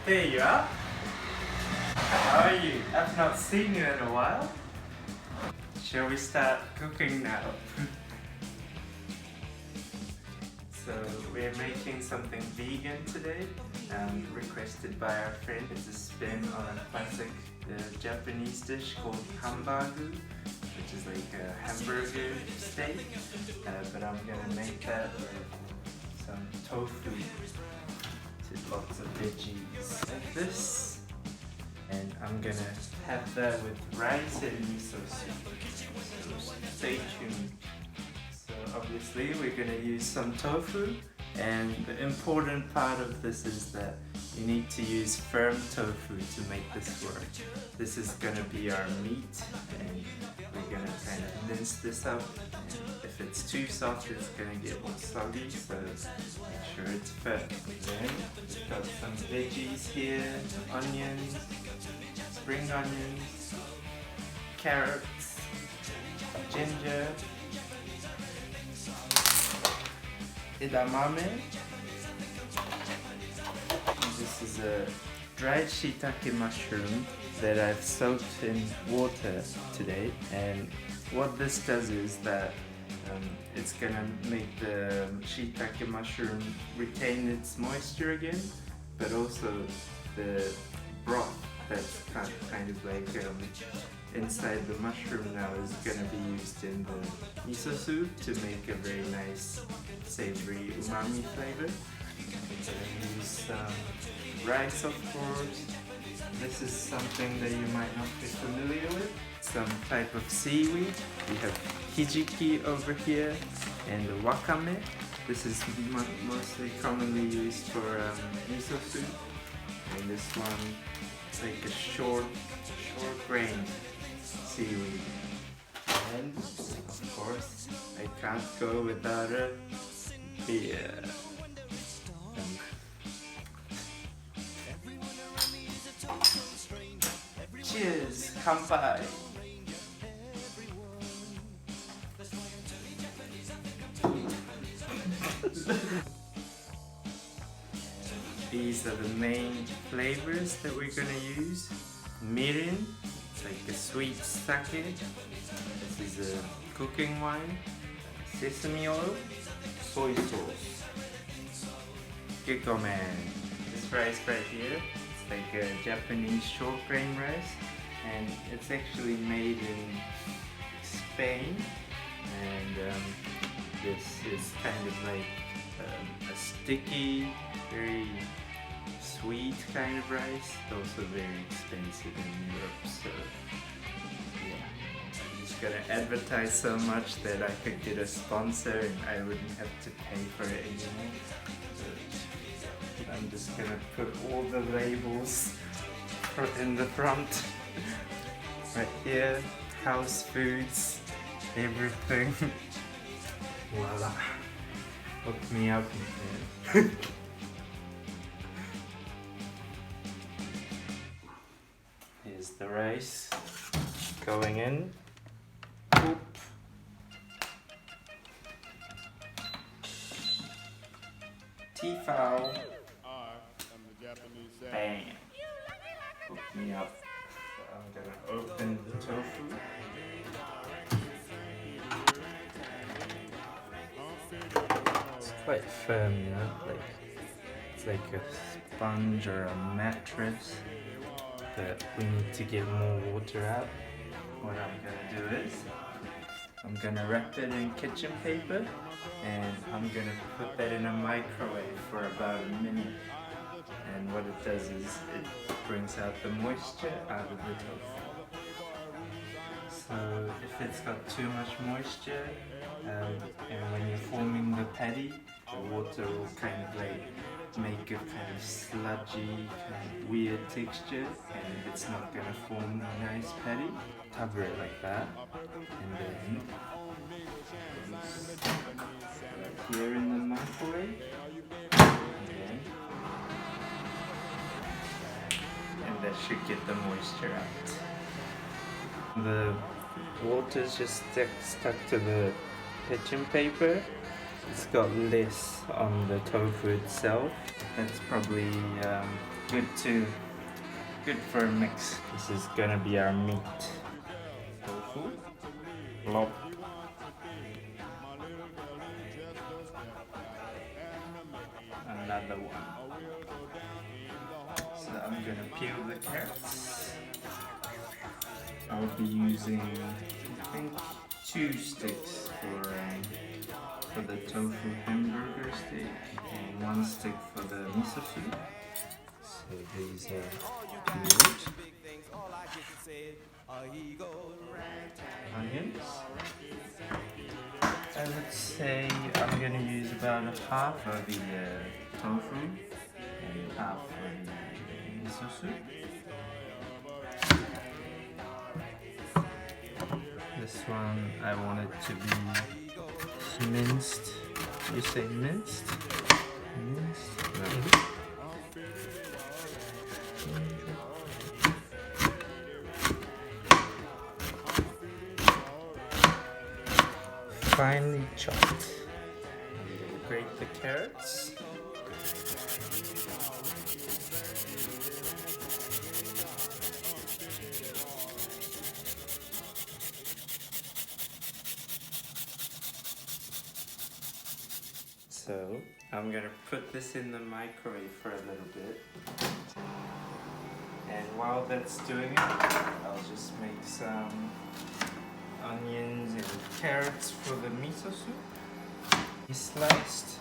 There you are. How are you? I've not seen you in a while. Shall we start cooking now? So we're making something vegan today, requested by our friend. It's a spin on a classic Japanese dish called Hambagu, which is like a hamburger steak, but I'm gonna make that with some tofu, lots of veggies like this, and I'm gonna have that with rice and miso soup, so stay tuned. So obviously we're gonna use some tofu, and the important part of this is that you need to use firm tofu to make this work. This is gonna be our meat, and we're gonna kind of mince this up. If it's too soft, it's gonna get all soggy, so make sure it's firm. Then we've got some veggies here, onions, spring onions, carrots, ginger, edamame. This is a dried shiitake mushroom that I've soaked in water today, and what this does is that it's gonna make the shiitake mushroom retain its moisture again, but also the broth that's kind of like inside the mushroom now is gonna be used in the miso soup to make a very nice savory umami flavor. I'm gonna use some rice, of course. This is something that you might not be familiar with. Some type of seaweed. We have hijiki over here, and wakame. This is mostly commonly used for miso soup. And this one is like a short grain seaweed. And of course, I can't go without a beer. Cheers, kampai. These are the main flavors that we're gonna use. Mirin, it's like a sweet sake. This is a cooking wine. Sesame oil, soy sauce. Gekome. This rice right here, it's like a Japanese short grain rice, and it's actually made in Spain. And this is kind of like a sticky, very sweet kind of rice. It's also very expensive in Europe, so yeah. I'm just gonna advertise so much that I could get a sponsor and I wouldn't have to pay for it anymore. So I'm just gonna put all the labels in the front. Right here, house foods, everything. Voila. Hook me up, man. Here's the rice going in. Oop. Tifao. Bam. Hook me up. So I'm gonna open the tofu. It's quite firm, you know, like it's like a sponge or a mattress, but we need to get more water out. What I'm gonna do is I'm gonna wrap it in kitchen paper, and I'm gonna put that in a microwave for about a minute. And what it does is it brings out the moisture out of the tofu. So if it's got too much moisture, and when you're forming the patty, the water will kind of like make a kind of sludgy, kind of weird texture, and it's not going to form a nice patty. Cover it like that, and then right here in the microwave, and that should get the moisture out. The water's just stuck to the kitchen paper. It's got less on the tofu itself. That's probably good too. Good for a mix. This is gonna be our meat. Tofu. Lop. Another one. So I'm gonna peel the carrots. I'll be using, I think, 2 sticks for the tofu hamburger steak and 1 stick for the miso soup. So these are peeled. Onions. I would say I'm gonna use about half of the tofu and half of the miso soup. This one I want it to be minced. You say minced? Minced? No. Finely chopped. Grate the carrots. So I'm gonna put this in the microwave for a little bit. And while that's doing it, I'll just make some onions and carrots for the miso soup. Sliced,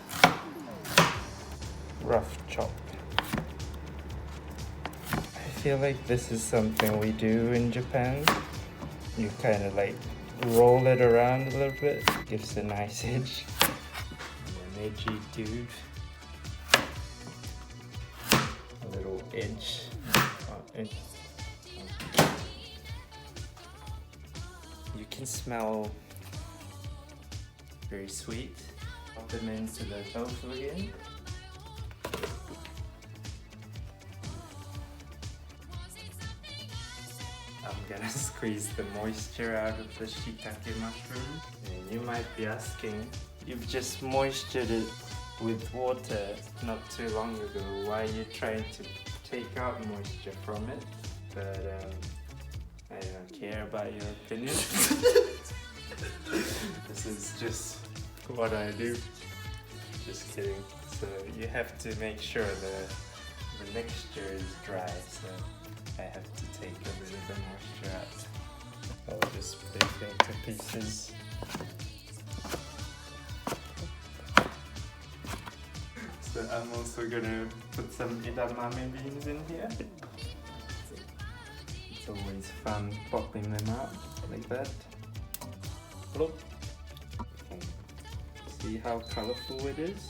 rough chop. I feel like this is something we do in Japan. You kind of like roll it around a little bit, gives a nice edge. An edgy dude. A little edge. You can smell very sweet. Pop them into the tofu again. I'm gonna squeeze the moisture out of the shiitake mushroom. And you might be asking, you've just moistured it with water not too long ago. Why are you trying to take out moisture from it? But I don't care about your opinion. This is just what I do. Just kidding. So you have to make sure the mixture is dry, so I have to take a bit of the moisture out. I'll just break it into pieces. So I'm also gonna put some edamame beans in here. It's always fun popping them out like that. Plop. See how colorful it is?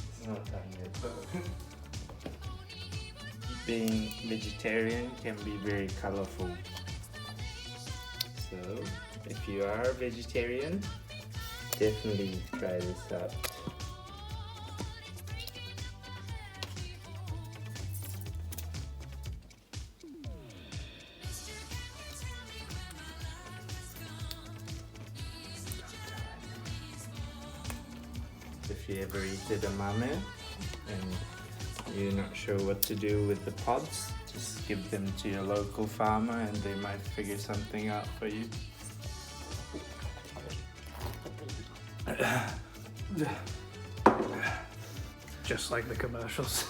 It's not done yet, but being vegetarian can be very colorful. So if you are a vegetarian, definitely try this out. If you ever eat edamame and you're not sure what to do with the pods, just give them to your local farmer and they might figure something out for you. Just like the commercials.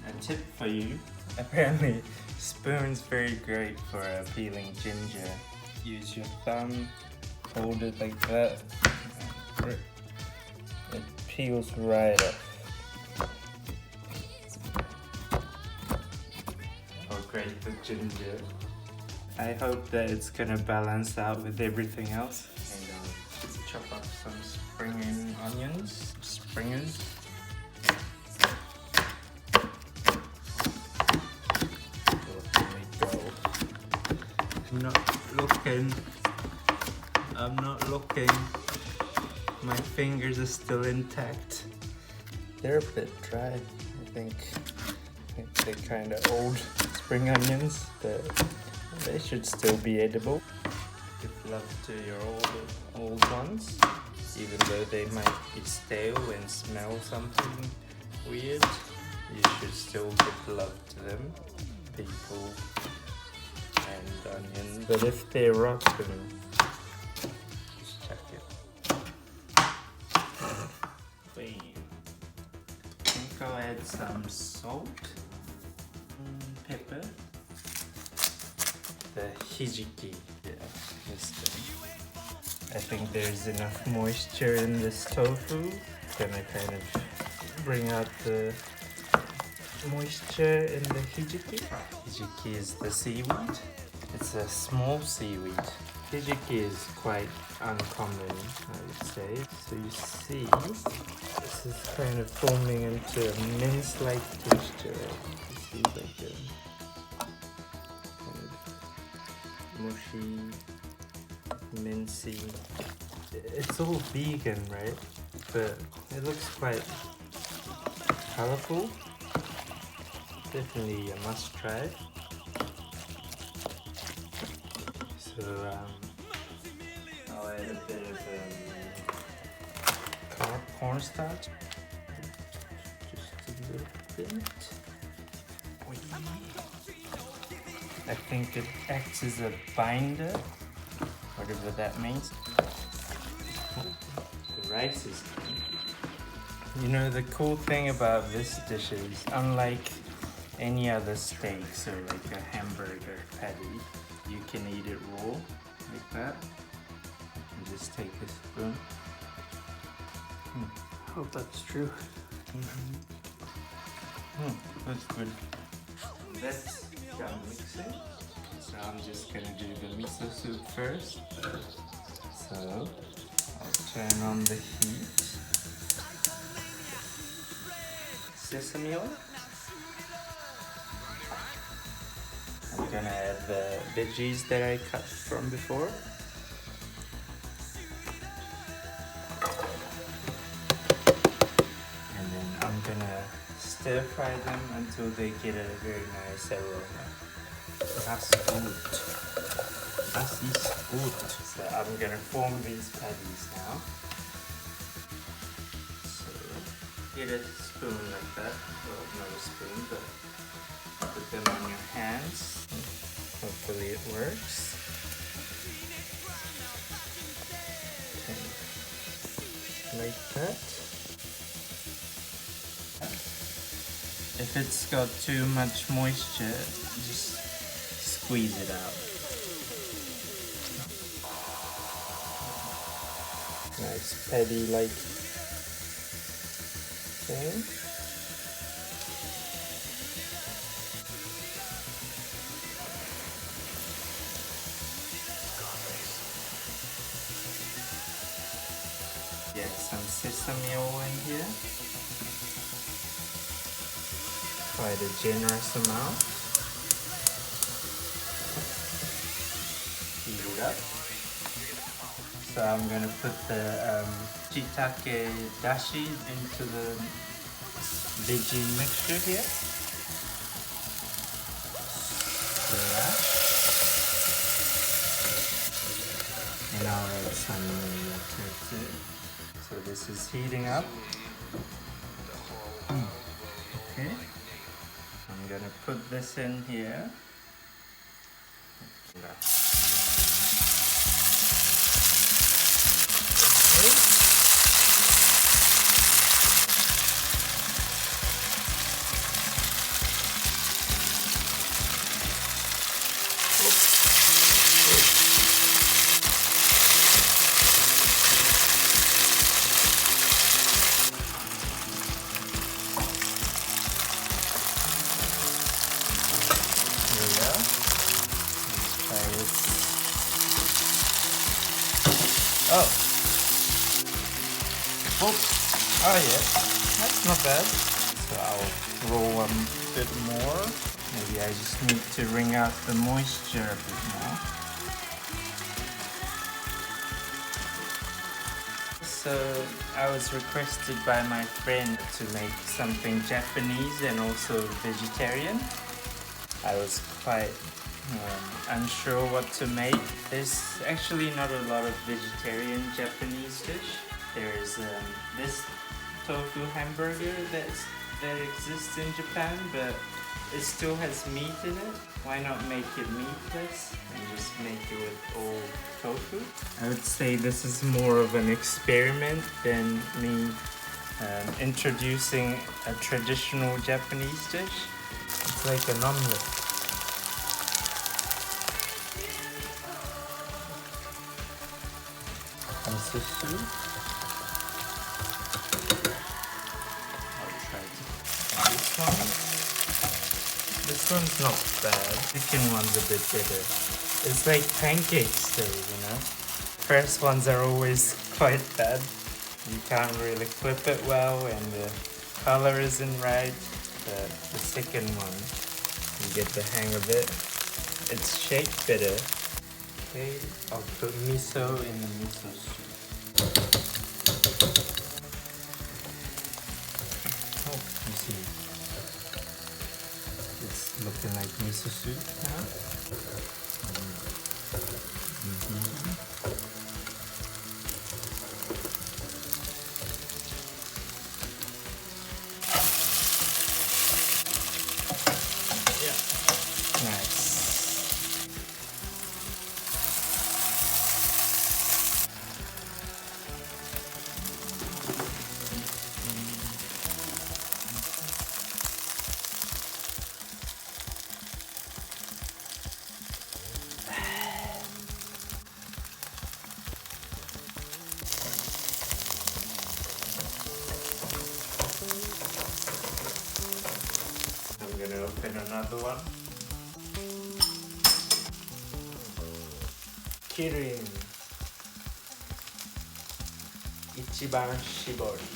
A tip for you, apparently spoon's very great for peeling ginger. Use your thumb, hold it like that, it peels right off. Or grate the ginger. I hope that it's gonna balance out with everything else. And just chop up some spring onions, springers. I'm not looking. My fingers are still intact. They're a bit dry, I think. They're kind of old spring onions, but they should still be edible. Give love to your old ones. Even though they might be stale and smell something weird, you should still give love to them, people and onions. But if they're rotten, just chuck it. Wait. I think I'll add some salt and pepper. The hijiki, yeah, this thing. I think there's enough moisture in this tofu. It's gonna kind of bring out the moisture in the hijiki. Hijiki is the seaweed. It's a small seaweed. Hijiki is quite uncommon, I would say. So you see, this is kind of forming into a mince-like texture. You see, like a kind of mushy, mincy. It's all vegan, right? But it looks quite colorful. Definitely a must try. So I'll add a bit of cornstarch. Just a little bit. I think it acts as a binder, whatever that means. The rice is done. You know, the cool thing about this dish is, unlike any other steak, so like a hamburger patty, you can eat it raw, like that. And just take a spoon. I hope that's true. That's good. That's done mixing. So I'm just gonna do the miso soup first. So I'll turn on the heat. Sesame oil. I'm gonna add the veggies that I cut from before. And then I'm gonna stir fry them until they get a very nice aroma. Das gut. Das ist gut. So I'm gonna form these patties now. So get a spoon like that. Well, not a spoon, but put them on your hands. Hopefully it works. Okay. Like that. If it's got too much moisture, just squeeze it out. Nice patty-like thing. Get some sesame oil in here. Quite a generous amount. Heat it up. So I'm gonna put the shiitake dashi into the veggie mixture here. And I'll add some water too. So this is heating up. Okay. I'm gonna put this in here. Oh. Oops. Oh yeah. That's not bad. So I'll roll a bit more. Maybe I just need to wring out the moisture a bit more. So I was requested by my friend to make something Japanese and also vegetarian. I was quite unsure what to make. There's actually not a lot of vegetarian Japanese dish. There's this tofu hamburger that exists in Japan, but it still has meat in it. Why not make it meatless and just make it with all tofu? I would say this is more of an experiment than me introducing a traditional Japanese dish. It's like an omelette. Miso soup. I'll try this one. This one's not bad. Chicken one's a bit bitter. It's like pancakes though, you know? First ones are always quite bad. You can't really flip it well and the color isn't right. But the second one, you get the hang of it. It's shake bitter. Okay, I'll put miso in the miso soup. Oh, you see. It's looking like miso soup now. Yeah. Nice. I'm gonna open another one. Kirin Ichiban Shibori.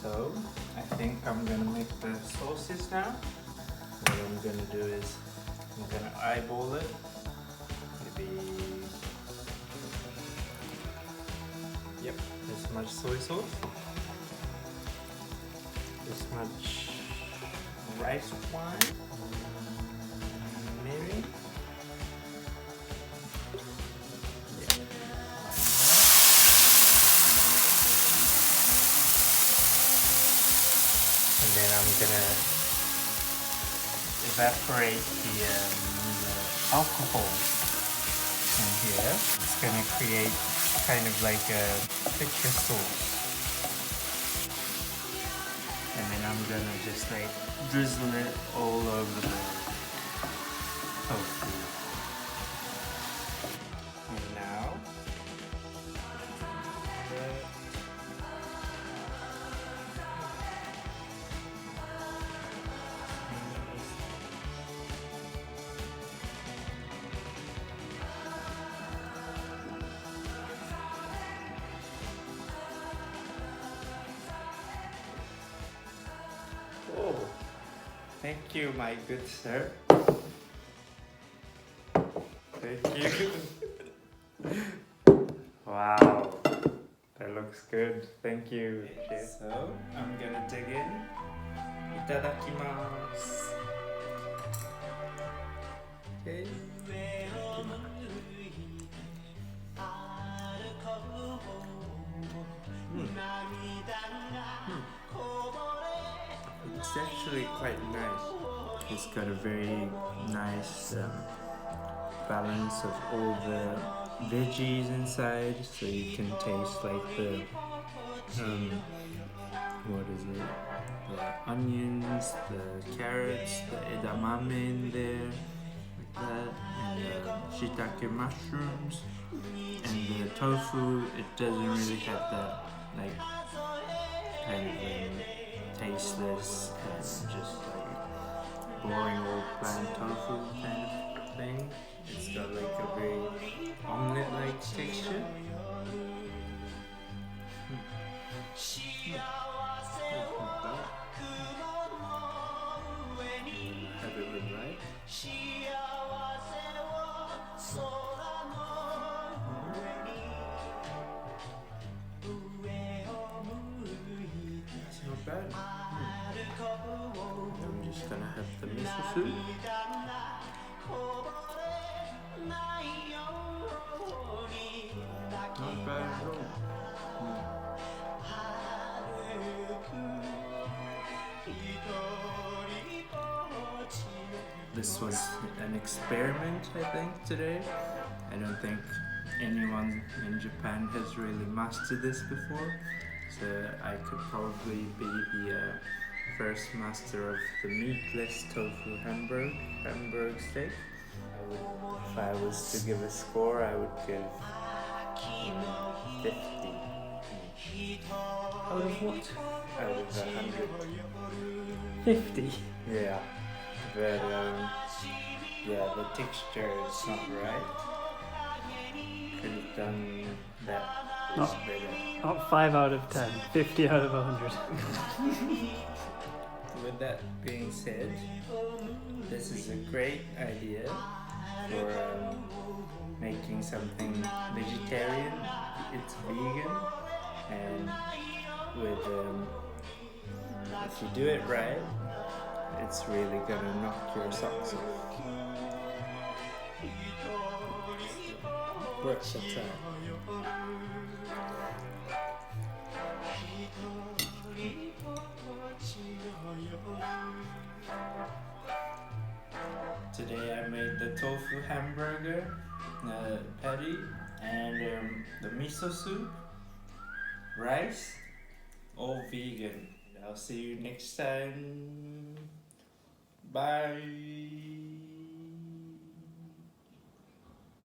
So I think I'm gonna make the sauces now. What I'm gonna do is I'm gonna eyeball it. Maybe this much soy sauce. This much rice wine, maybe. Yeah, like that. And then I'm gonna evaporate the alcohol in here. It's gonna create kind of like a thicker sauce. And then I'm gonna just like drizzle it all over the tofu. And now, oh, thank you, my good sir. Thank you. Wow, that looks good. Thank you, chef. So, I'm gonna dig in. Itadakimasu. Okay. It's actually quite nice. It's got a very nice balance of all the veggies inside, so you can taste like the what is it? The onions, the carrots, the edamame in there, like that, and the shiitake mushrooms, and the tofu. It doesn't really have that like kind of tasteless and just like boring old bland tofu kind of thing. It's got like a very omelette-like texture. Have it with rice. It's not bad. I'm just gonna have the miso soup. this was an experiment, I think, today. I don't think anyone in Japan has really mastered this before, so I could probably be the first master of the meatless tofu hamburg steak. If I was to give a score, I would give 50 Out of what? out of 100. 50? Yeah, but yeah, the texture is not right. Could have done that Not- better. Not 5 out of 10. 50 out of 100. With that being said, this is a great idea for making something vegetarian. It's vegan, and with if you do it right, it's really gonna knock your socks off. Worth a try. Today I made the tofu hamburger patty and the miso soup, rice, all vegan. I'll see you next time. Bye.